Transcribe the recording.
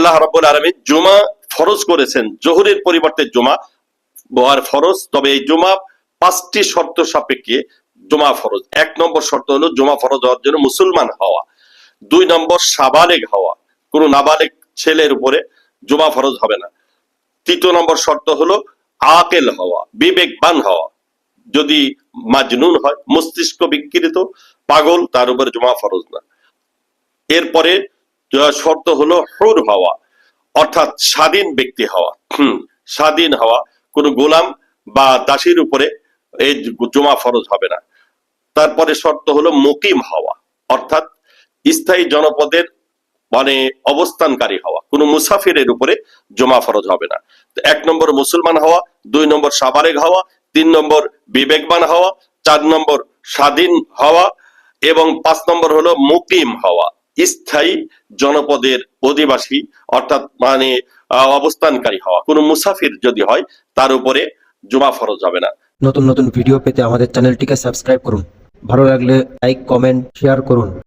আল্লাহ রাব্বুল আলামিন জুমা ফরজ করেছেন, জোহরের পরিবর্তে জুমা ফরজ। তবে এই জুমা 5টি শর্ত সাপেক্ষে জুমা ফরজ। 1 নম্বর শর্ত হলো জুমা ফরজ হওয়ার জন্য মুসলমান হওয়া। 2 নম্বর সাবালেগ হওয়া, কোন নাবালেগ ছেলের উপরে জুমা ফরজ হবে না। 3 নম্বর শর্ত হলো আকেল হওয়া, বিবেকবান হওয়া। যদি মাজনুন হয়, মস্তিষ্ক বিকৃত পাগল, তার উপরে জুমা ফরজ না। এরপরে শর্ত হলো হুর হওয়া, অর্থাৎ স্বাধীন ব্যক্তি হওয়া। স্বাধীন হওয়া, কোন গোলাম বা দাসীর উপরে এই জুমা ফরজ হবে না। তারপরে শর্ত হলো মুকিম হওয়া, অর্থাৎ স্থায়ী জনপদের মানে অবস্থানকারী হওয়া, কোন মুসাফিরের উপরে জুমা ফরজ হবে না। 1 নম্বর মুসলমান হওয়া, 2 নম্বর সাবালেগ হওয়া, 3 নম্বর বিবেকবান হওয়া, 4 নম্বর স্বাধীন হওয়া এবং 5 নম্বর হলো মুকিম হওয়া, স্থায়ী জনপদের অধিবাসী, অর্থাৎ মানে অবস্থানকারী হওয়া। কোন মুসাফির যদি হয় তার উপরে জুমা ফরজ হবে না। নতুন নতুন ভিডিও পেতে আমাদের চ্যানেলটিকে সাবস্ক্রাইব করুন। ভালো লাগলে লাইক, কমেন্ট, শেয়ার করুন।